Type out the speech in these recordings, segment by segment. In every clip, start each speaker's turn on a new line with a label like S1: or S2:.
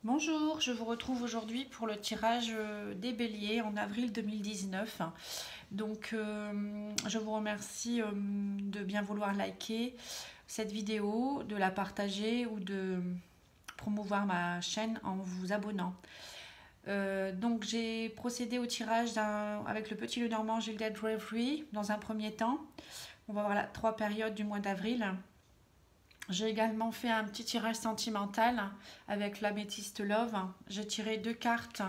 S1: Bonjour, je vous retrouve aujourd'hui pour le tirage des béliers en avril 2019. Je vous remercie de bien vouloir liker cette vidéo, de la partager ou de promouvoir ma chaîne en vous abonnant. J'ai procédé au tirage avec le petit Lenormand Gilded Reverie dans un premier temps. On va voir 3 périodes du mois d'avril. J'ai également fait un petit tirage sentimental avec l'améthyste Love. J'ai tiré 2 cartes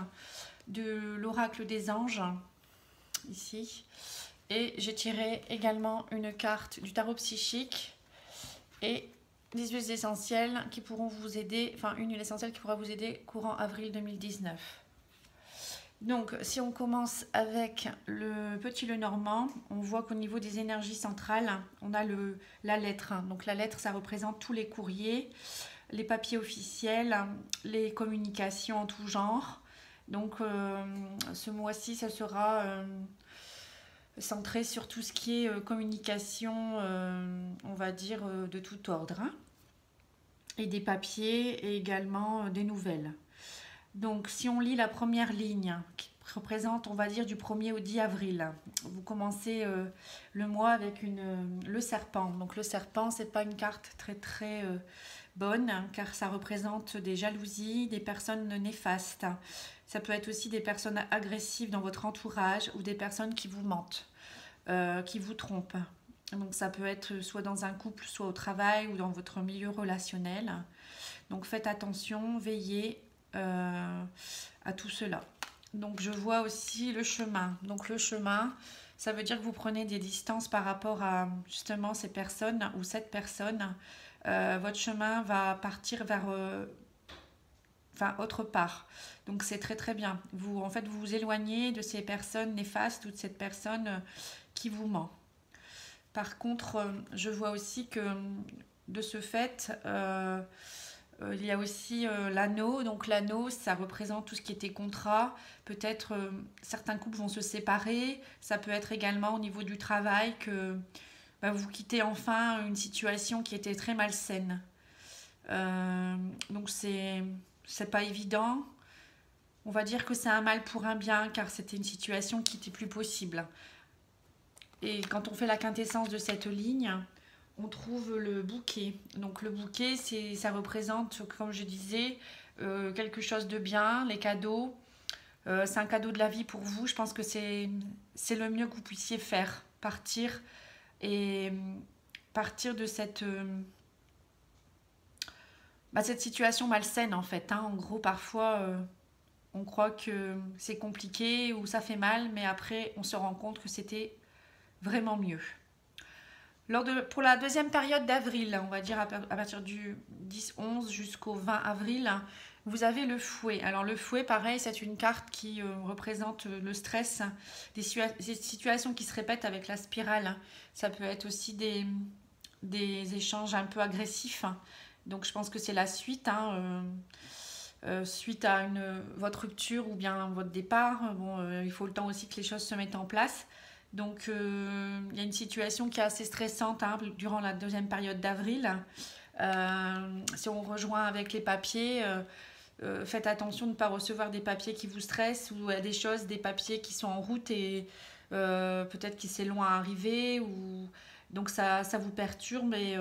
S1: de l'oracle des anges, ici. Et j'ai tiré également une carte du tarot psychique et des huiles essentielles qui pourront vous aider, enfin une huile essentielle qui pourra vous aider courant avril 2019. Donc, si on commence avec le petit Lenormand, on voit qu'au niveau des énergies centrales, on a la lettre. Donc, la lettre, ça représente tous les courriers, les papiers officiels, les communications en tout genre. Donc, ce mois-ci, ça sera centré sur tout ce qui est communication, on va dire, de tout ordre. Et des papiers et également des nouvelles. Donc, si on lit la première ligne, qui représente, on va dire, du 1er au 10 avril, vous commencez le mois avec le serpent. Donc, le serpent, c'est pas une carte très bonne, car ça représente des jalousies, des personnes néfastes. Ça peut être aussi des personnes agressives dans votre entourage ou des personnes qui vous mentent, qui vous trompent. Donc, ça peut être soit dans un couple, soit au travail ou dans votre milieu relationnel. Donc, faites attention, veillez à tout cela. Donc je vois aussi le chemin. Donc le chemin, ça veut dire que vous prenez des distances par rapport à justement ces personnes ou cette personne. Votre chemin va partir vers autre part. Donc c'est très bien. Vous vous éloignez de ces personnes néfastes ou de cette personne qui vous ment. Par contre, je vois aussi que de ce fait, il y a aussi l'anneau. Donc l'anneau, ça représente tout ce qui était contrat. Peut-être certains couples vont se séparer. Ça peut être également au niveau du travail que vous quittez enfin une situation qui était très malsaine. Donc c'est pas évident. On va dire que c'est un mal pour un bien, car c'était une situation qui n'était plus possible. Et quand on fait la quintessence de cette ligne, on trouve le bouquet. Donc le bouquet, ça représente, comme je disais, quelque chose de bien, les cadeaux. C'est un cadeau de la vie pour vous. Je pense que c'est le mieux que vous puissiez faire. Partir de cette situation malsaine, en fait. En gros, parfois, on croit que c'est compliqué ou ça fait mal, mais après, on se rend compte que c'était vraiment mieux. Pour la deuxième période d'avril, on va dire à partir du 10-11 jusqu'au 20 avril, vous avez le fouet. Alors le fouet, pareil, c'est une carte qui représente le stress, des situations qui se répètent avec la spirale. Ça peut être aussi des échanges un peu agressifs. Donc je pense que c'est la suite, suite à votre rupture ou bien votre départ. Il faut le temps aussi que les choses se mettent en place. Donc, il y a une situation qui est assez stressante durant la deuxième période d'avril. Si on rejoint avec les papiers, faites attention de ne pas recevoir des papiers qui vous stressent ou des papiers qui sont en route et peut-être qui c'est loin à arriver. Donc, ça vous perturbe et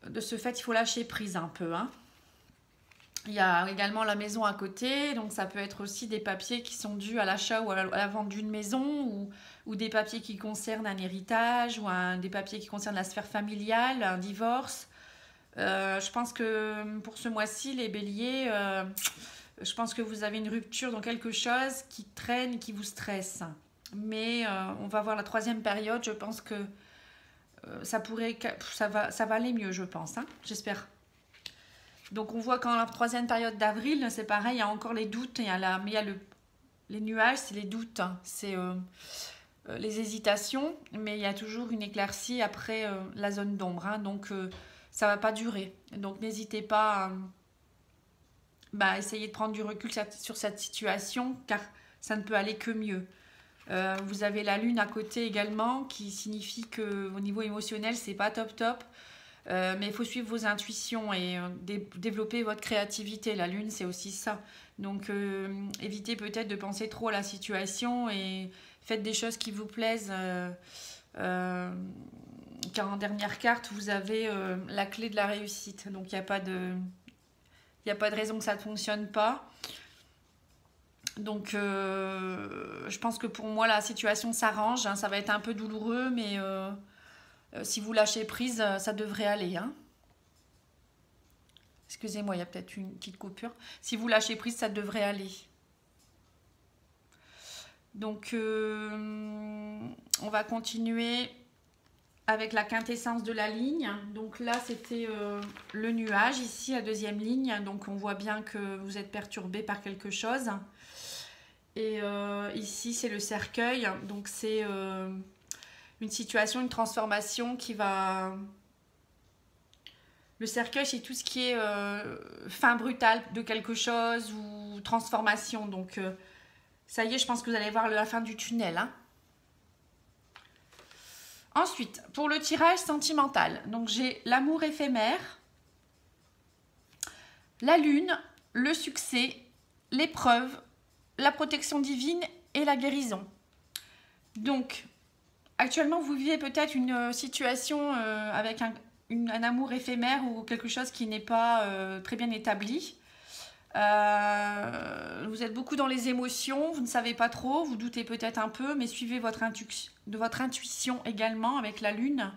S1: de ce fait, il faut lâcher prise un peu. Il y a également la maison à côté, donc ça peut être aussi des papiers qui sont dus à l'achat ou à la vente d'une maison ou des papiers qui concernent un héritage ou des papiers qui concernent la sphère familiale, un divorce. Je pense que pour ce mois-ci, les béliers, je pense que vous avez une rupture dans quelque chose qui traîne, qui vous stresse. Mais on va voir la troisième période, je pense que ça va aller mieux, je pense. J'espère. Donc on voit qu'en la troisième période d'avril, c'est pareil, il y a encore les doutes, mais il y a les nuages, c'est les doutes, c'est les hésitations, mais il y a toujours une éclaircie après la zone d'ombre, donc ça ne va pas durer. Donc n'hésitez pas à essayer de prendre du recul sur cette situation, car ça ne peut aller que mieux. Vous avez la lune à côté également, qui signifie qu'au niveau émotionnel, c'est pas top. Mais il faut suivre vos intuitions et développer votre créativité. La lune, c'est aussi ça. Donc, évitez peut-être de penser trop à la situation et faites des choses qui vous plaisent. Car en dernière carte, vous avez la clé de la réussite. Donc, il n'y a pas de raison que ça ne fonctionne pas. Donc, je pense que pour moi, la situation s'arrange. Hein. Ça va être un peu douloureux, mais si vous lâchez prise, ça devrait aller. Hein. Excusez-moi, il y a peut-être une petite coupure. Si vous lâchez prise, ça devrait aller. Donc, on va continuer avec la quintessence de la ligne. Donc là, c'était le nuage, ici, la deuxième ligne. Donc, on voit bien que vous êtes perturbé par quelque chose. Et ici, c'est le cercueil. Donc, c'est une situation, une transformation qui va... Le cercueil, c'est tout ce qui est fin brutale de quelque chose ou transformation. Donc, ça y est, je pense que vous allez voir la fin du tunnel. Hein. Ensuite, pour le tirage sentimental, donc j'ai l'amour éphémère, la lune, le succès, l'épreuve, la protection divine et la guérison. Donc, actuellement, vous vivez peut-être une situation avec un amour éphémère ou quelque chose qui n'est pas très bien établi. Vous êtes beaucoup dans les émotions, vous ne savez pas trop, vous doutez peut-être un peu, mais suivez votre intuition également avec la lune.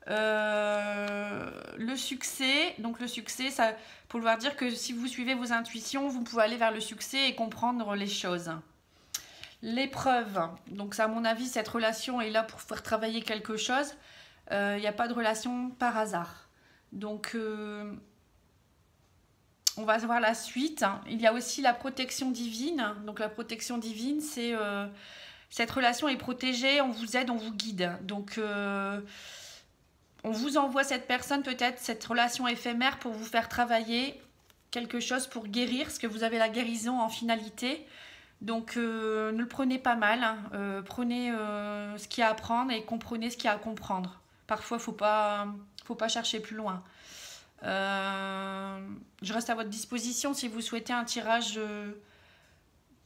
S1: Le succès, donc le succès, ça pour vouloir dire que si vous suivez vos intuitions, vous pouvez aller vers le succès et comprendre les choses. L'épreuve, donc à mon avis, cette relation est là pour faire travailler quelque chose. Il n'y a pas de relation par hasard. Donc, on va voir la suite. Il y a aussi la protection divine. Donc, la protection divine, c'est cette relation est protégée, on vous aide, on vous guide. Donc, on vous envoie cette personne, peut-être cette relation éphémère pour vous faire travailler quelque chose pour guérir, parce que vous avez la guérison en finalité. Donc, ne le prenez pas mal. Hein. Prenez ce qu'il y a à apprendre et comprenez ce qu'il y a à comprendre. Parfois, faut pas chercher plus loin. Je reste à votre disposition si vous souhaitez un tirage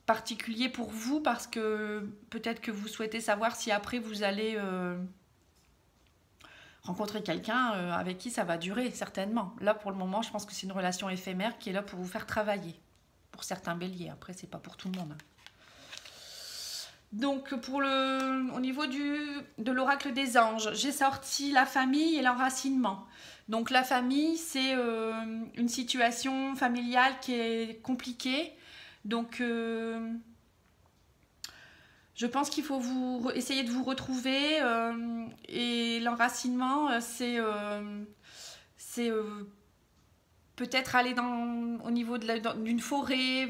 S1: particulier pour vous, parce que peut-être que vous souhaitez savoir si après vous allez rencontrer quelqu'un avec qui ça va durer, certainement. Là, pour le moment, je pense que c'est une relation éphémère qui est là pour vous faire travailler. Pour certains béliers, après, c'est pas pour tout le monde. Donc, au niveau de l'oracle des anges, j'ai sorti la famille et l'enracinement. Donc, la famille, c'est une situation familiale qui est compliquée. Donc, je pense qu'il faut essayer de vous retrouver. Et l'enracinement, c'est peut-être aller au niveau d'une forêt,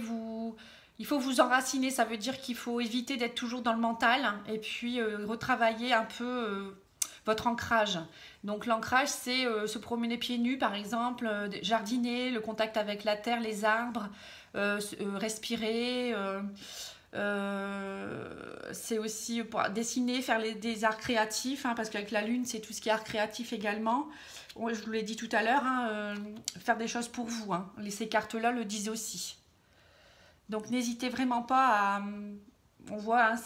S1: il faut vous enraciner, ça veut dire qu'il faut éviter d'être toujours dans le mental et puis retravailler un peu votre ancrage. Donc l'ancrage, c'est se promener pieds nus par exemple, jardiner, le contact avec la terre, les arbres, respirer. C'est aussi pour dessiner, faire des arts créatifs, hein, parce qu'avec la lune, c'est tout ce qui est art créatif également. Je vous l'ai dit tout à l'heure, hein, faire des choses pour vous. Hein. Ces cartes-là le disent aussi. Donc n'hésitez vraiment pas à... On voit, hein,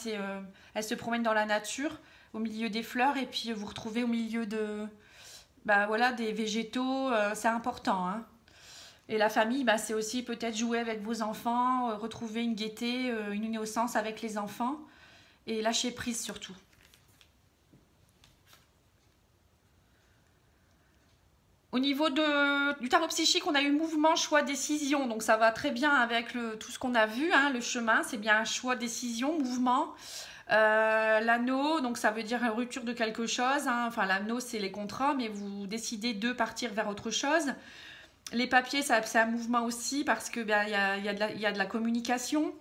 S1: elle se promène dans la nature, au milieu des fleurs, et puis vous retrouvez au milieu des végétaux, c'est important. Hein. Et la famille, c'est aussi peut-être jouer avec vos enfants, retrouver une gaieté, une innocence avec les enfants, et lâcher prise surtout. Au niveau du tarot psychique, on a eu mouvement, choix, décision. Donc ça va très bien avec tout ce qu'on a vu. Hein, le chemin, c'est bien un choix, décision, mouvement. L'anneau, donc ça veut dire une rupture de quelque chose. Hein. Enfin, l'anneau, c'est les contrats, mais vous décidez de partir vers autre chose. Les papiers, c'est un mouvement aussi parce que y a de la communication.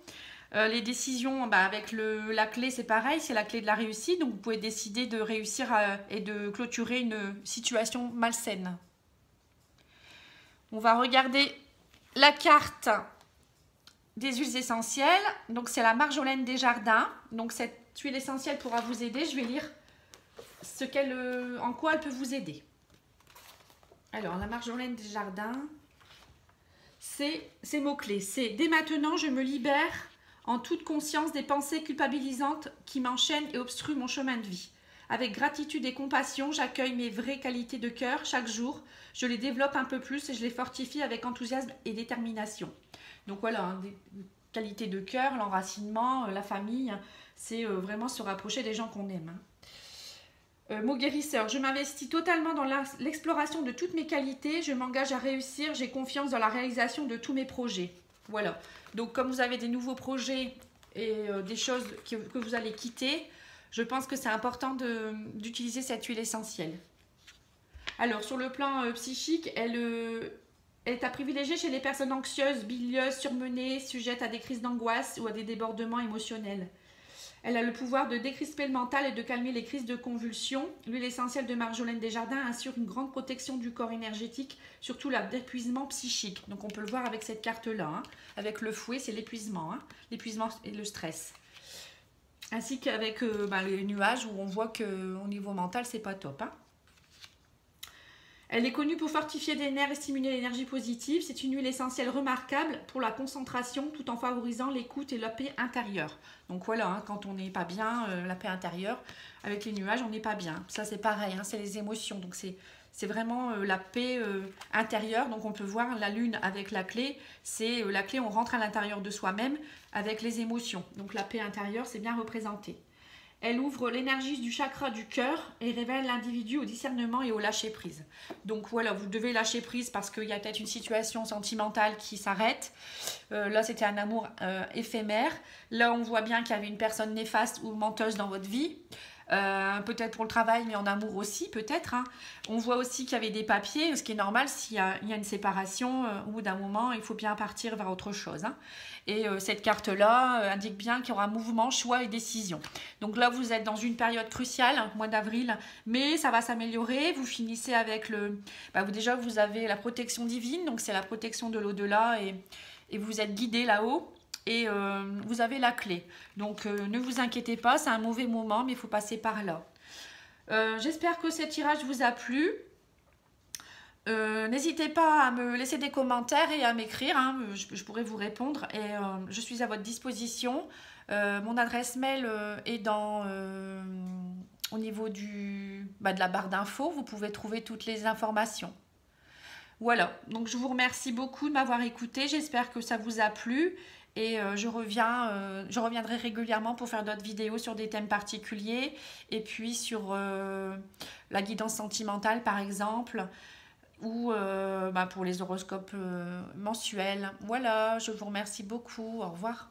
S1: Les décisions, avec la clé, c'est pareil, c'est la clé de la réussite. Donc vous pouvez décider de réussir et de clôturer une situation malsaine. On va regarder la carte des huiles essentielles. Donc, c'est la Marjolaine des Jardins. Donc, cette huile essentielle pourra vous aider. Je vais lire en quoi elle peut vous aider. Alors, la Marjolaine Desjardins, c'est ces mots-clés. C'est « Dès maintenant, je me libère en toute conscience des pensées culpabilisantes qui m'enchaînent et obstruent mon chemin de vie. Avec gratitude et compassion, j'accueille mes vraies qualités de cœur chaque jour. Je les développe un peu plus et je les fortifie avec enthousiasme et détermination. » Donc voilà, hein, des qualités de cœur, l'enracinement, la famille, c'est vraiment se rapprocher des gens qu'on aime. Mot guérisseur, je m'investis totalement dans l'exploration de toutes mes qualités, je m'engage à réussir, j'ai confiance dans la réalisation de tous mes projets. Voilà, donc comme vous avez des nouveaux projets et des choses que vous allez quitter, je pense que c'est important d'utiliser cette huile essentielle. Alors, sur le plan psychique, elle est à privilégier chez les personnes anxieuses, bilieuses, surmenées, sujettes à des crises d'angoisse ou à des débordements émotionnels. Elle a le pouvoir de décrisper le mental et de calmer les crises de convulsions. L'huile essentielle de Marjolaine Desjardins assure une grande protection du corps énergétique, surtout l'épuisement psychique. Donc on peut le voir avec cette carte-là. Hein. Avec le fouet, c'est l'épuisement. Hein. L'épuisement et le stress. Ainsi qu'avec les nuages où on voit qu'au niveau mental, c'est pas top. Hein. Elle est connue pour fortifier les nerfs et stimuler l'énergie positive. C'est une huile essentielle remarquable pour la concentration tout en favorisant l'écoute et la paix intérieure. Donc voilà, hein, quand on n'est pas bien, la paix intérieure, avec les nuages, on n'est pas bien. Ça c'est pareil, hein, c'est les émotions. Donc c'est vraiment la paix intérieure. Donc on peut voir la lune avec la clé. C'est la clé, on rentre à l'intérieur de soi-même avec les émotions. Donc la paix intérieure, c'est bien représenté. Elle ouvre l'énergie du chakra du cœur et révèle l'individu au discernement et au lâcher-prise. Donc voilà, vous devez lâcher prise parce qu'il y a peut-être une situation sentimentale qui s'arrête. Là, c'était un amour éphémère. Là, on voit bien qu'il y avait une personne néfaste ou menteuse dans votre vie. Peut-être pour le travail, mais en amour aussi, peut-être. Hein. On voit aussi qu'il y avait des papiers, ce qui est normal s'il y a une séparation. Au bout d'un moment, il faut bien partir vers autre chose. Hein. Et cette carte-là indique bien qu'il y aura mouvement, choix et décision. Donc là, vous êtes dans une période cruciale, mois d'avril, mais ça va s'améliorer. Vous finissez avec le... déjà, vous avez la protection divine, donc c'est la protection de l'au-delà et vous êtes guidé là-haut. Et vous avez la clé. Donc ne vous inquiétez pas, c'est un mauvais moment, mais il faut passer par là. J'espère que ce tirage vous a plu. N'hésitez pas à me laisser des commentaires et à m'écrire, hein, je pourrai vous répondre et je suis à votre disposition. Mon adresse mail est au niveau de la barre d'infos, vous pouvez trouver toutes les informations. Voilà, donc je vous remercie beaucoup de m'avoir écouté, j'espère que ça vous a plu. Et je reviendrai régulièrement pour faire d'autres vidéos sur des thèmes particuliers et puis sur la guidance sentimentale par exemple ou pour les horoscopes mensuels. Voilà, je vous remercie beaucoup, au revoir.